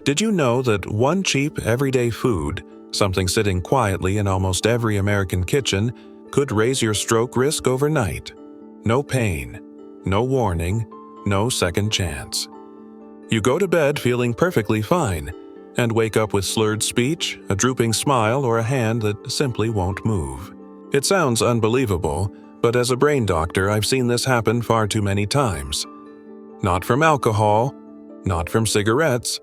Did you know that one cheap, everyday food, something sitting quietly in almost every American kitchen, could raise your stroke risk overnight? No pain, no warning, no second chance. You go to bed feeling perfectly fine, and wake up with slurred speech, a drooping smile, or a hand that simply won't move. It sounds unbelievable, but as a brain doctor, I've seen this happen far too many times. Not from alcohol, not from cigarettes,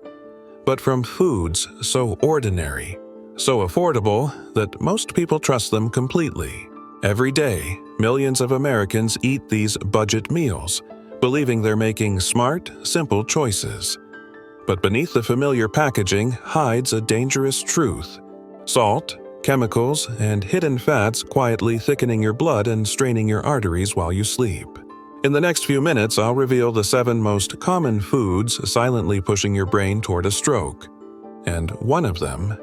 but from foods so ordinary, so affordable that most people trust them completely. Every day, millions of Americans eat these budget meals, believing they're making smart, simple choices. But beneath the familiar packaging hides a dangerous truth: salt, chemicals, and hidden fats quietly thickening your blood and straining your arteries while you sleep. In the next few minutes, I'll reveal the 7 most common foods silently pushing your brain toward a stroke. And one of them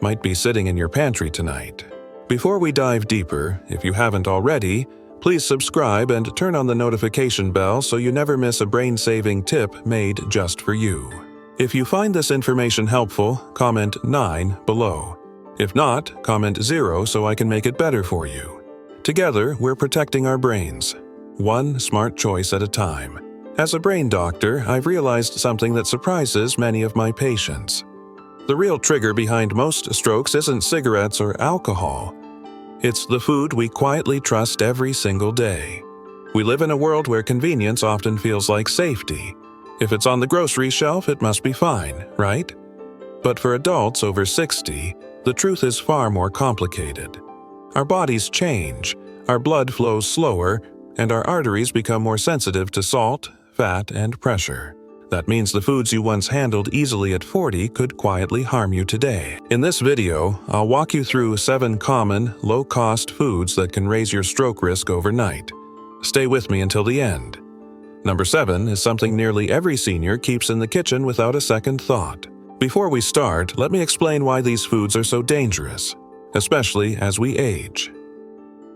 might be sitting in your pantry tonight. Before we dive deeper, if you haven't already, please subscribe and turn on the notification bell so you never miss a brain-saving tip made just for you. If you find this information helpful, comment 9 below. If not, comment 0 so I can make it better for you. Together, we're protecting our brains, one smart choice at a time. As a brain doctor, I've realized something that surprises many of my patients. The real trigger behind most strokes isn't cigarettes or alcohol. It's the food we quietly trust every single day. We live in a world where convenience often feels like safety. If it's on the grocery shelf, it must be fine, right? But for adults over 60, the truth is far more complicated. Our bodies change, our blood flows slower, and our arteries become more sensitive to salt, fat, and pressure. That means the foods you once handled easily at 40 could quietly harm you today. In this video, I'll walk you through 7 common, low-cost foods that can raise your stroke risk overnight. Stay with me until the end. Number 7 is something nearly every senior keeps in the kitchen without a second thought. Before we start, let me explain why these foods are so dangerous, especially as we age.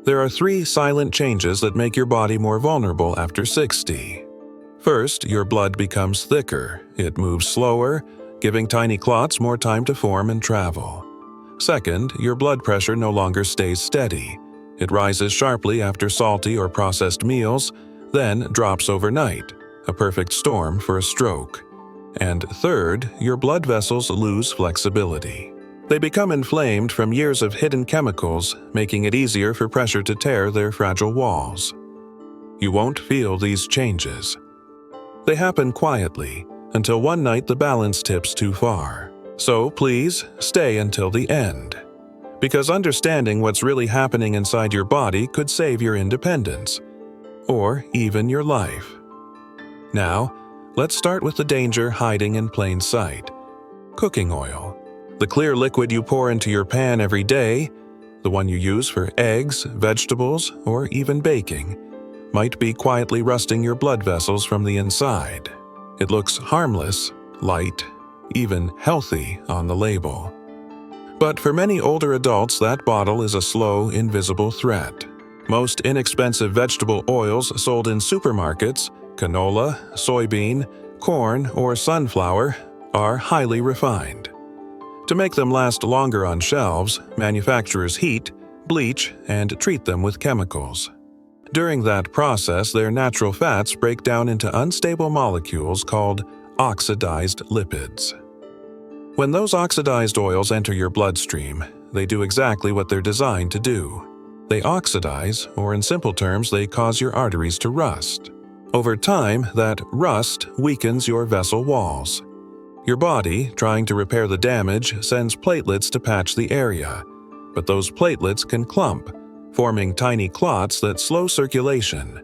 There are 3 silent changes that make your body more vulnerable after 60. First, your blood becomes thicker. It moves slower, giving tiny clots more time to form and travel. Second, your blood pressure no longer stays steady. It rises sharply after salty or processed meals, then drops overnight, a perfect storm for a stroke. And third, your blood vessels lose flexibility. They become inflamed from years of hidden chemicals, making it easier for pressure to tear their fragile walls. You won't feel these changes. They happen quietly, until one night the balance tips too far. So please, stay until the end. Because understanding what's really happening inside your body could save your independence, or even your life. Now, let's start with the danger hiding in plain sight: cooking oil. The clear liquid you pour into your pan every day, the one you use for eggs, vegetables, or even baking, might be quietly rusting your blood vessels from the inside. It looks harmless, light, even healthy on the label. But for many older adults, that bottle is a slow, invisible threat. Most inexpensive vegetable oils sold in supermarkets, canola, soybean, corn, or sunflower, are highly refined. To make them last longer on shelves, manufacturers heat, bleach, and treat them with chemicals. During that process, their natural fats break down into unstable molecules called oxidized lipids. When those oxidized oils enter your bloodstream, they do exactly what they're designed to do. They oxidize, or in simple terms, they cause your arteries to rust. Over time, that rust weakens your vessel walls. Your body, trying to repair the damage, sends platelets to patch the area, but those platelets can clump, forming tiny clots that slow circulation.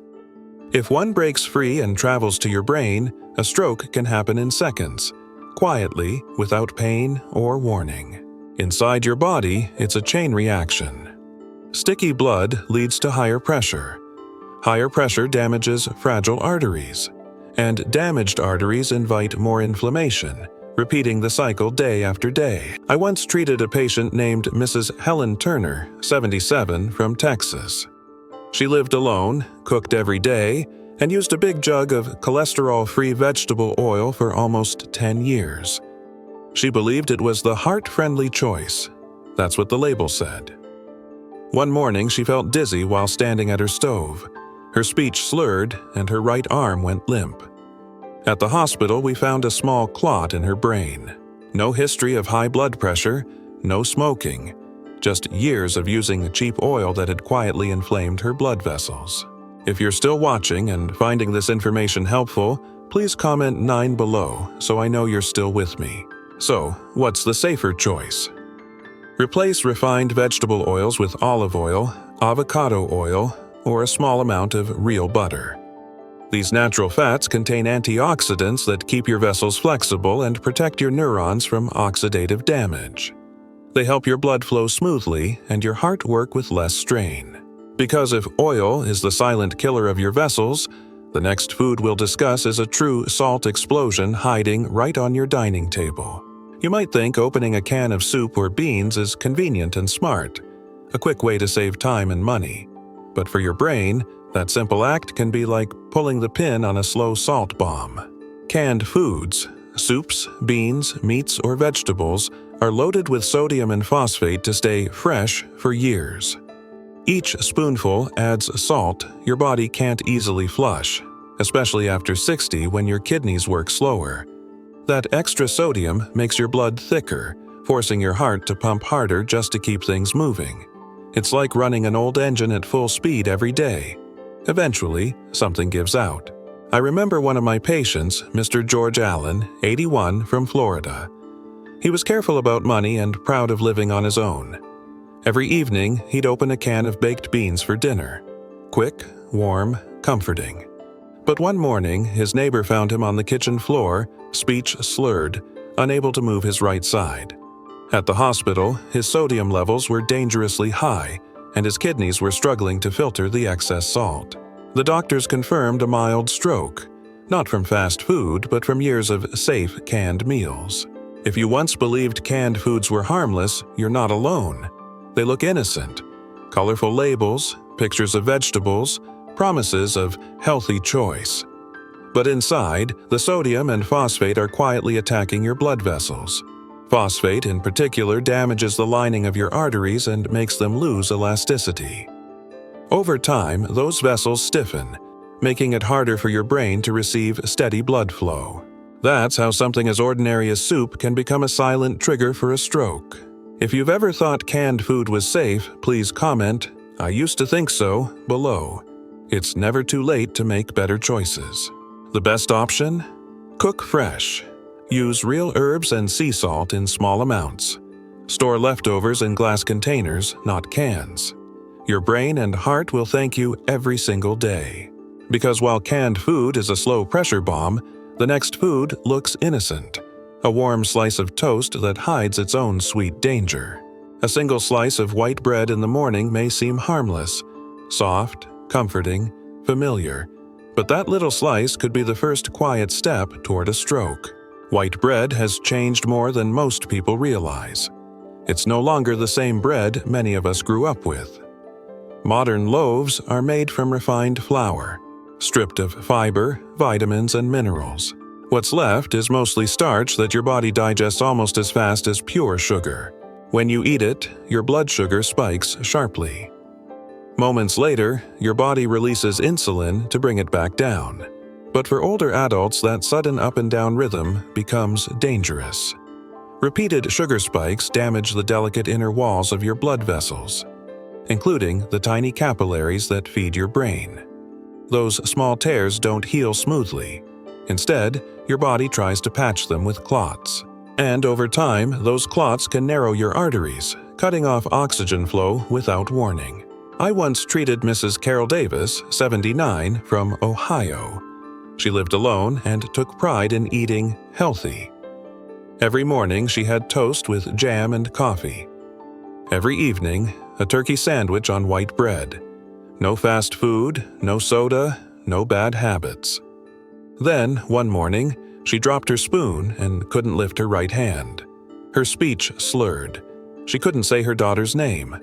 If one breaks free and travels to your brain, a stroke can happen in seconds, quietly, without pain or warning. Inside your body, it's a chain reaction. Sticky blood leads to higher pressure. Higher pressure damages fragile arteries, and damaged arteries invite more inflammation, repeating the cycle day after day. I once treated a patient named Mrs. Helen Turner, 77, from Texas. She lived alone, cooked every day, and used a big jug of cholesterol-free vegetable oil for almost 10 years. She believed it was the heart-friendly choice. That's what the label said. One morning, she felt dizzy while standing at her stove. Her speech slurred, and her right arm went limp. At the hospital, we found a small clot in her brain. No history of high blood pressure, no smoking, just years of using cheap oil that had quietly inflamed her blood vessels. If you're still watching and finding this information helpful, please comment 9 below so I know you're still with me. So, what's the safer choice? Replace refined vegetable oils with olive oil, avocado oil, or a small amount of real butter. These natural fats contain antioxidants that keep your vessels flexible and protect your neurons from oxidative damage. They help your blood flow smoothly and your heart work with less strain. Because if oil is the silent killer of your vessels, the next food we'll discuss is a true salt explosion hiding right on your dining table. You might think opening a can of soup or beans is convenient and smart, a quick way to save time and money. But for your brain, that simple act can be like pulling the pin on a slow salt bomb. Canned foods, soups, beans, meats, or vegetables are loaded with sodium and phosphate to stay fresh for years. Each spoonful adds salt your body can't easily flush, especially after 60 when your kidneys work slower. That extra sodium makes your blood thicker, forcing your heart to pump harder just to keep things moving. It's like running an old engine at full speed every day. Eventually, something gives out. I remember one of my patients, Mr. George Allen, 81, from Florida. He was careful about money and proud of living on his own. Every evening, he'd open a can of baked beans for dinner. Quick, warm, comforting. But one morning, his neighbor found him on the kitchen floor, speech slurred, unable to move his right side. At the hospital, his sodium levels were dangerously high, and his kidneys were struggling to filter the excess salt. The doctors confirmed a mild stroke, not from fast food, but from years of safe canned meals. If you once believed canned foods were harmless, you're not alone. They look innocent. Colorful labels, pictures of vegetables, promises of healthy choice. But inside, the sodium and phosphate are quietly attacking your blood vessels. Phosphate in particular damages the lining of your arteries and makes them lose elasticity. Over time, those vessels stiffen, making it harder for your brain to receive steady blood flow. That's how something as ordinary as soup can become a silent trigger for a stroke. If you've ever thought canned food was safe, please comment, "I used to think so," below. It's never too late to make better choices. The best option? Cook fresh. Use real herbs and sea salt in small amounts. Store leftovers in glass containers, not cans. Your brain and heart will thank you every single day. Because while canned food is a slow pressure bomb, the next food looks innocent. A warm slice of toast that hides its own sweet danger. A single slice of white bread in the morning may seem harmless, soft, comforting, familiar. But that little slice could be the first quiet step toward a stroke. White bread has changed more than most people realize. It's no longer the same bread many of us grew up with. Modern loaves are made from refined flour, stripped of fiber, vitamins, and minerals. What's left is mostly starch that your body digests almost as fast as pure sugar. When you eat it, your blood sugar spikes sharply. Moments later, your body releases insulin to bring it back down. But for older adults, that sudden up and down rhythm becomes dangerous. Repeated sugar spikes damage the delicate inner walls of your blood vessels, including the tiny capillaries that feed your brain. Those small tears don't heal smoothly. Instead, your body tries to patch them with clots. And over time, those clots can narrow your arteries, cutting off oxygen flow without warning. I once treated Mrs. Carol Davis, 79, from Ohio. She lived alone and took pride in eating healthy. Every morning she had toast with jam and coffee. Every evening, a turkey sandwich on white bread. No fast food, no soda, no bad habits. Then, one morning, she dropped her spoon and couldn't lift her right hand. Her speech slurred. She couldn't say her daughter's name.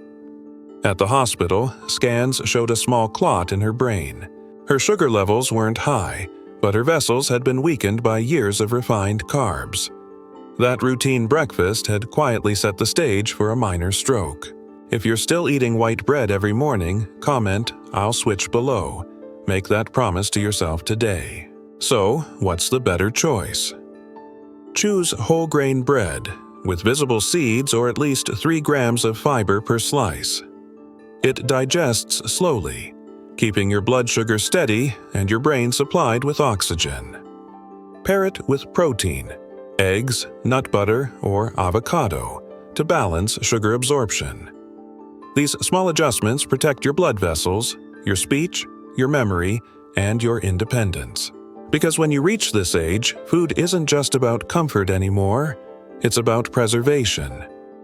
At the hospital, scans showed a small clot in her brain. Her sugar levels weren't high, but her vessels had been weakened by years of refined carbs. That routine breakfast had quietly set the stage for a minor stroke. If you're still eating white bread every morning, comment, "I'll switch below." Make that promise to yourself today. So, what's the better choice? Choose whole grain bread, with visible seeds or at least 3 grams of fiber per slice. It digests slowly, keeping your blood sugar steady and your brain supplied with oxygen. Pair it with protein, eggs, nut butter, or avocado, to balance sugar absorption. These small adjustments protect your blood vessels, your speech, your memory, and your independence. Because when you reach this age, food isn't just about comfort anymore, it's about preservation.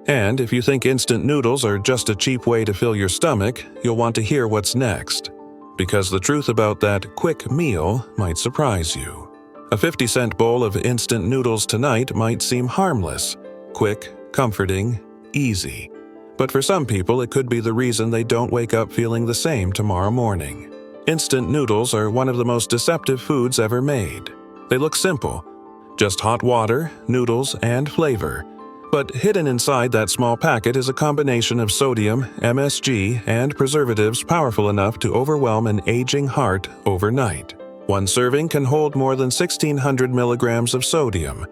And if you think instant noodles are just a cheap way to fill your stomach, you'll want to hear what's next. Because the truth about that quick meal might surprise you. A 50-cent bowl of instant noodles tonight might seem harmless, quick, comforting, easy. But for some people, it could be the reason they don't wake up feeling the same tomorrow morning. Instant noodles are one of the most deceptive foods ever made. They look simple, just hot water, noodles, and flavor. But hidden inside that small packet is a combination of sodium, MSG, and preservatives powerful enough to overwhelm an aging heart overnight. One serving can hold more than 1,600 milligrams of sodium,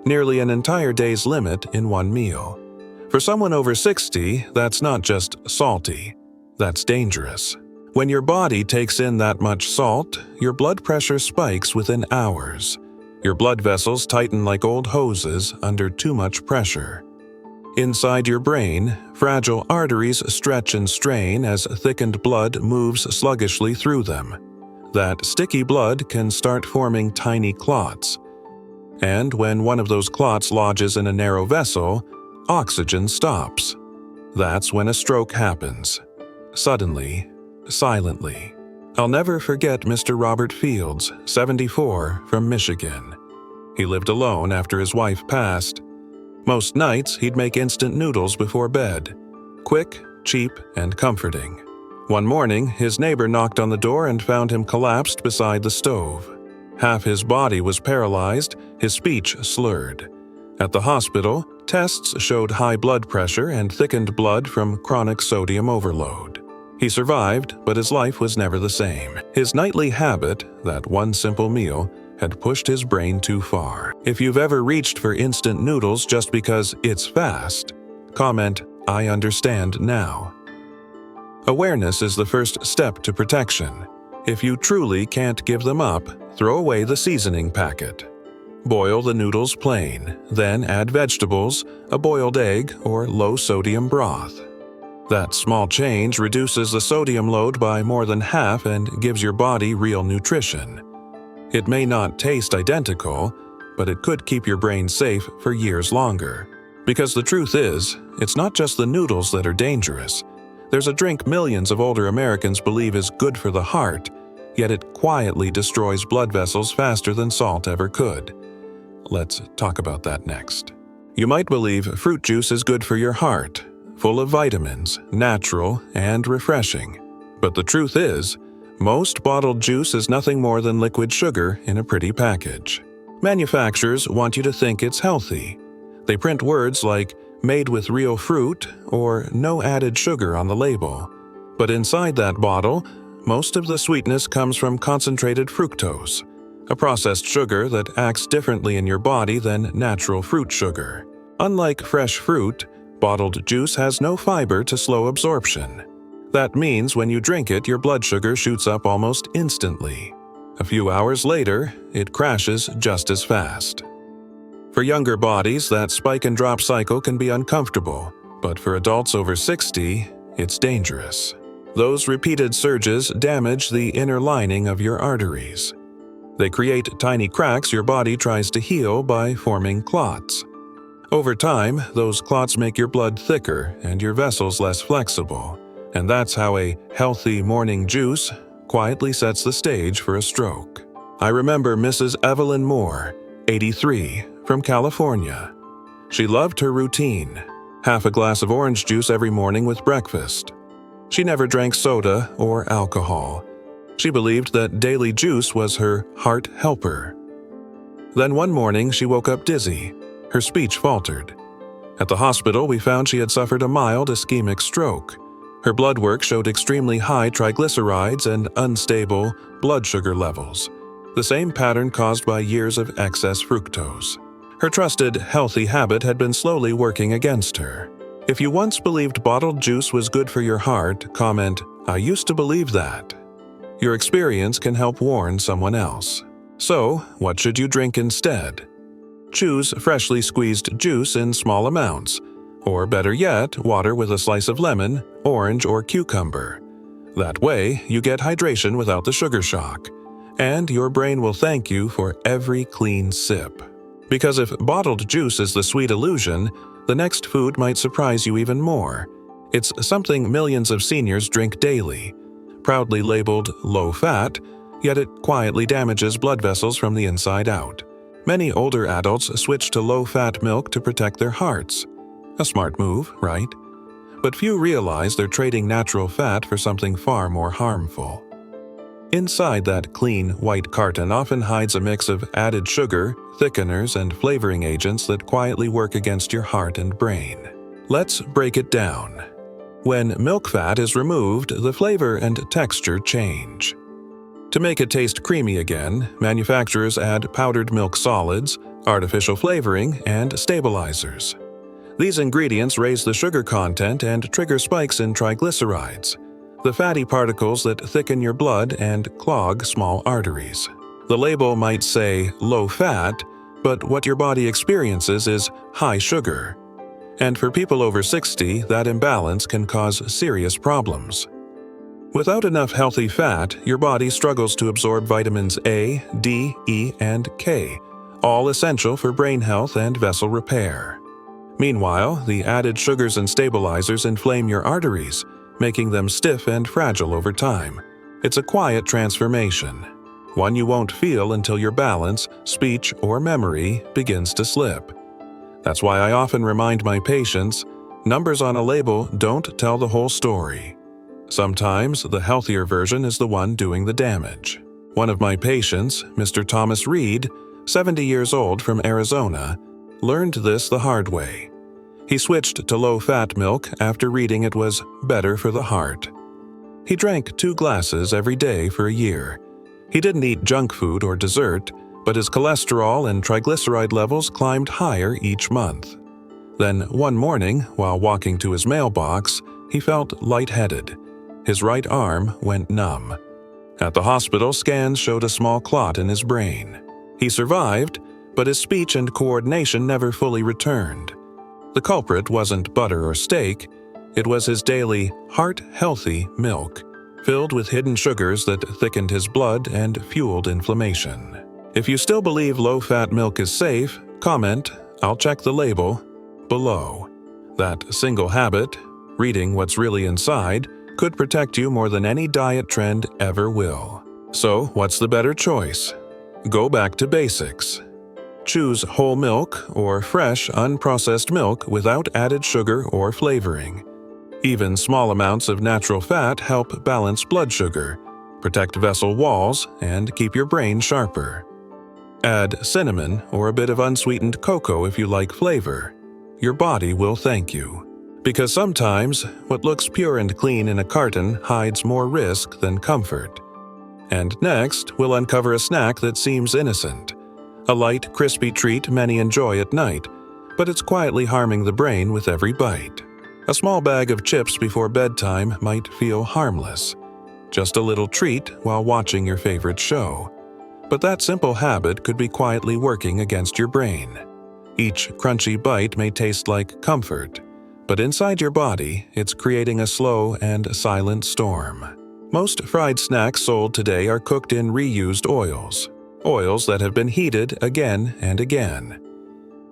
nearly an entire day's limit in one meal. For someone over 60, that's not just salty, that's dangerous. When your body takes in that much salt, your blood pressure spikes within hours. Your blood vessels tighten like old hoses under too much pressure. Inside your brain, fragile arteries stretch and strain as thickened blood moves sluggishly through them. That sticky blood can start forming tiny clots. And when one of those clots lodges in a narrow vessel, oxygen stops. That's when a stroke happens. Suddenly, silently. I'll never forget Mr. Robert Fields, 74, from Michigan. He lived alone after his wife passed. Most nights, he'd make instant noodles before bed. Quick, cheap, and comforting. One morning, his neighbor knocked on the door and found him collapsed beside the stove. Half his body was paralyzed, his speech slurred. At the hospital, tests showed high blood pressure and thickened blood from chronic sodium overload. He survived, but his life was never the same. His nightly habit, that one simple meal, had pushed his brain too far. If you've ever reached for instant noodles just because it's fast, comment, "I understand now." Awareness is the first step to protection. If you truly can't give them up, throw away the seasoning packet. Boil the noodles plain, then add vegetables, a boiled egg, or low-sodium broth. That small change reduces the sodium load by more than half and gives your body real nutrition. It may not taste identical, but it could keep your brain safe for years longer. Because the truth is, it's not just the noodles that are dangerous. There's a drink millions of older Americans believe is good for the heart, yet it quietly destroys blood vessels faster than salt ever could. Let's talk about that next. You might believe fruit juice is good for your heart, full of vitamins, natural, and refreshing. But the truth is, most bottled juice is nothing more than liquid sugar in a pretty package. Manufacturers want you to think it's healthy. They print words like "made with real fruit" or "no added sugar" on the label. But inside that bottle, most of the sweetness comes from concentrated fructose, a processed sugar that acts differently in your body than natural fruit sugar. Unlike fresh fruit, bottled juice has no fiber to slow absorption. That means when you drink it, your blood sugar shoots up almost instantly. A few hours later, it crashes just as fast. For younger bodies, that spike and drop cycle can be uncomfortable, but for adults over 60, it's dangerous. Those repeated surges damage the inner lining of your arteries. They create tiny cracks your body tries to heal by forming clots. Over time, those clots make your blood thicker and your vessels less flexible, and that's how a healthy morning juice quietly sets the stage for a stroke. I remember Mrs. Evelyn Moore, 83, from California. She loved her routine, half a glass of orange juice every morning with breakfast. She never drank soda or alcohol. She believed that daily juice was her heart helper. Then one morning she woke up dizzy. Her speech faltered. At the hospital, we found she had suffered a mild ischemic stroke. Her blood work showed extremely high triglycerides and unstable blood sugar levels, the same pattern caused by years of excess fructose. Her trusted, healthy habit had been slowly working against her. If you once believed bottled juice was good for your heart, comment, "I used to believe that." Your experience can help warn someone else. So, what should you drink instead? Choose freshly squeezed juice in small amounts, or better yet, water with a slice of lemon, orange, or cucumber. That way, you get hydration without the sugar shock, and your brain will thank you for every clean sip. Because if bottled juice is the sweet illusion, the next food might surprise you even more. It's something millions of seniors drink daily. Proudly labeled low-fat, yet it quietly damages blood vessels from the inside out. Many older adults switch to low-fat milk to protect their hearts. A smart move, right? But few realize they're trading natural fat for something far more harmful. Inside that clean, white carton often hides a mix of added sugar, thickeners, and flavoring agents that quietly work against your heart and brain. Let's break it down. When milk fat is removed, the flavor and texture change. To make it taste creamy again, manufacturers add powdered milk solids, artificial flavoring, and stabilizers. These ingredients raise the sugar content and trigger spikes in triglycerides, the fatty particles that thicken your blood and clog small arteries. The label might say low fat, but what your body experiences is high sugar. And for people over 60, that imbalance can cause serious problems. Without enough healthy fat, your body struggles to absorb vitamins A, D, E, and K, all essential for brain health and vessel repair. Meanwhile, the added sugars and stabilizers inflame your arteries, making them stiff and fragile over time. It's a quiet transformation, one you won't feel until your balance, speech, or memory begins to slip. That's why I often remind my patients, numbers on a label don't tell the whole story. Sometimes the healthier version is the one doing the damage. One of my patients, Mr. Thomas Reed, 70 years old from Arizona, learned this the hard way. He switched to low-fat milk after reading it was better for the heart. He drank 2 glasses every day for a year. He didn't eat junk food or dessert, but his cholesterol and triglyceride levels climbed higher each month. Then one morning, while walking to his mailbox, he felt lightheaded. His right arm went numb. At the hospital, scans showed a small clot in his brain. He survived, but his speech and coordination never fully returned. The culprit wasn't butter or steak, it was his daily, heart-healthy milk, filled with hidden sugars that thickened his blood and fueled inflammation. If you still believe low-fat milk is safe, comment, "I'll check the label," below. That single habit, reading what's really inside, could protect you more than any diet trend ever will. So, what's the better choice? Go back to basics. Choose whole milk or fresh, unprocessed milk without added sugar or flavoring. Even small amounts of natural fat help balance blood sugar, protect vessel walls, and keep your brain sharper. Add cinnamon or a bit of unsweetened cocoa if you like flavor. Your body will thank you. Because sometimes, what looks pure and clean in a carton hides more risk than comfort. And next, we'll uncover a snack that seems innocent. A light, crispy treat many enjoy at night, but it's quietly harming the brain with every bite. A small bag of chips before bedtime might feel harmless. Just a little treat while watching your favorite show. But that simple habit could be quietly working against your brain. Each crunchy bite may taste like comfort, but inside your body, it's creating a slow and silent storm. Most fried snacks sold today are cooked in reused oils that have been heated again and again.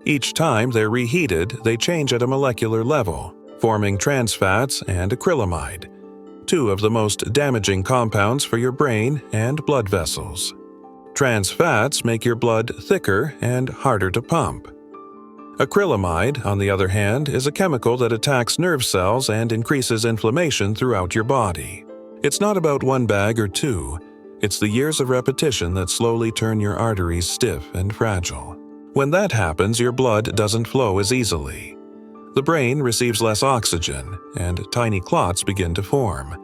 Each time they're reheated, they change at a molecular level, forming trans fats and acrylamide, 2 of the most damaging compounds for your brain and blood vessels. Trans fats make your blood thicker and harder to pump. Acrylamide, on the other hand, is a chemical that attacks nerve cells and increases inflammation throughout your body. It's not about 1 bag or 2. It's the years of repetition that slowly turn your arteries stiff and fragile. When that happens, your blood doesn't flow as easily. The brain receives less oxygen, and tiny clots begin to form.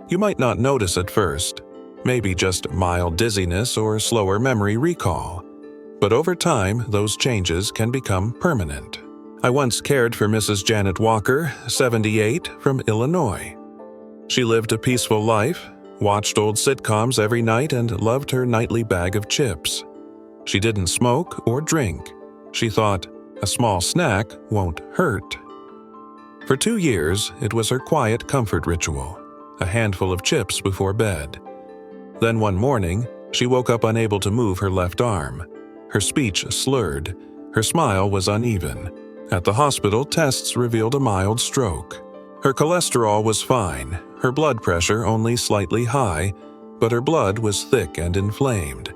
You might not notice at first, maybe just mild dizziness or slower memory recall. But over time, those changes can become permanent. I once cared for Mrs. Janet Walker, 78, from Illinois. She lived a peaceful life, watched old sitcoms every night, and loved her nightly bag of chips. She didn't smoke or drink. She thought, a small snack won't hurt. For 2 years, it was her quiet comfort ritual, a handful of chips before bed. Then one morning, she woke up unable to move her left arm. Her speech slurred. Her smile was uneven. At the hospital, tests revealed a mild stroke. Her cholesterol was fine, her blood pressure only slightly high, but her blood was thick and inflamed.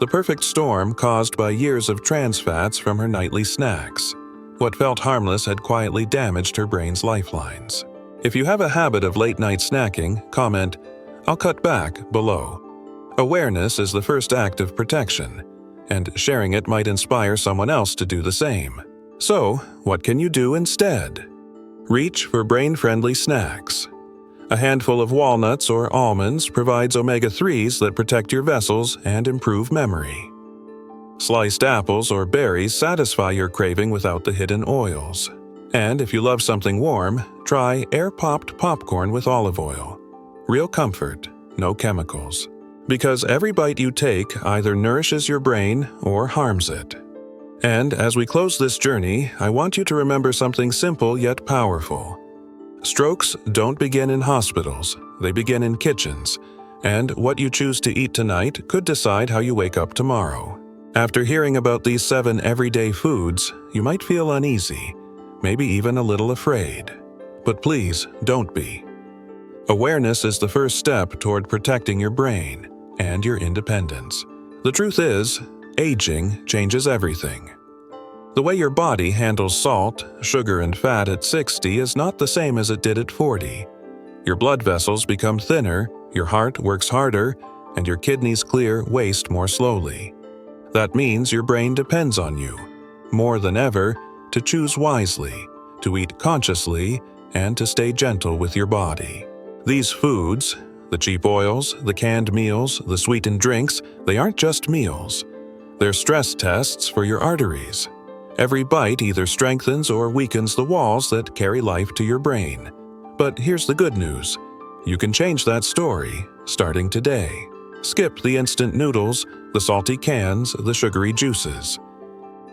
The perfect storm caused by years of trans fats from her nightly snacks. What felt harmless had quietly damaged her brain's lifelines. If you have a habit of late-night snacking, comment, "I'll cut back," below. Awareness is the first act of protection, and sharing it might inspire someone else to do the same. So, what can you do instead? Reach for brain-friendly snacks. A handful of walnuts or almonds provides omega-3s that protect your vessels and improve memory. Sliced apples or berries satisfy your craving without the hidden oils. And if you love something warm, try air-popped popcorn with olive oil. Real comfort, no chemicals. Because every bite you take either nourishes your brain or harms it. And as we close this journey, I want you to remember something simple yet powerful. Strokes don't begin in hospitals, they begin in kitchens, and what you choose to eat tonight could decide how you wake up tomorrow. After hearing about these 7 everyday foods, you might feel uneasy, maybe even a little afraid. But please, don't be. Awareness is the first step toward protecting your brain and your independence. The truth is, aging changes everything. The way your body handles salt, sugar, and fat at 60 is not the same as it did at 40. Your blood vessels become thinner, your heart works harder, and your kidneys clear waste more slowly. That means your brain depends on you, more than ever, to choose wisely, to eat consciously, and to stay gentle with your body. These foods, the cheap oils, the canned meals, the sweetened drinks, they aren't just meals. They're stress tests for your arteries. Every bite either strengthens or weakens the walls that carry life to your brain. But here's the good news. You can change that story, starting today. Skip the instant noodles, the salty cans, the sugary juices.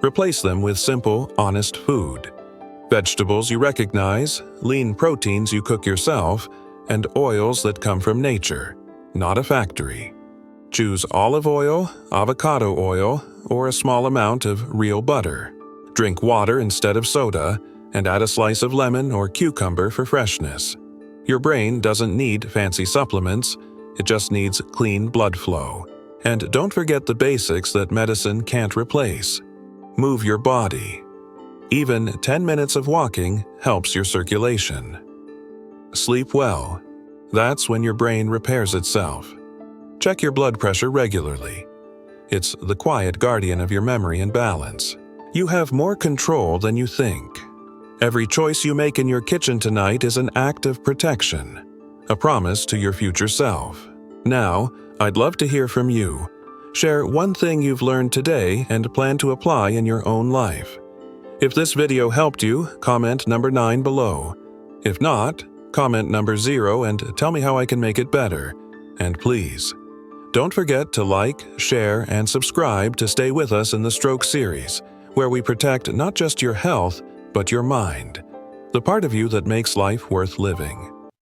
Replace them with simple, honest food. Vegetables you recognize, lean proteins you cook yourself, and oils that come from nature, not a factory. Choose olive oil, avocado oil, or a small amount of real butter. Drink water instead of soda, and add a slice of lemon or cucumber for freshness. Your brain doesn't need fancy supplements, it just needs clean blood flow. And don't forget the basics that medicine can't replace. Move your body. Even 10 minutes of walking helps your circulation. Sleep well. That's when your brain repairs itself. Check your blood pressure regularly. It's the quiet guardian of your memory and balance. You have more control than you think. Every choice you make in your kitchen tonight is an act of protection, a promise to your future self. Now, I'd love to hear from you. Share one thing you've learned today and plan to apply in your own life. If this video helped you, comment number 9 below. If not, comment number 0 and tell me how I can make it better. And please, don't forget to like, share, and subscribe to stay with us in the Stroke series, where we protect not just your health, but your mind, the part of you that makes life worth living.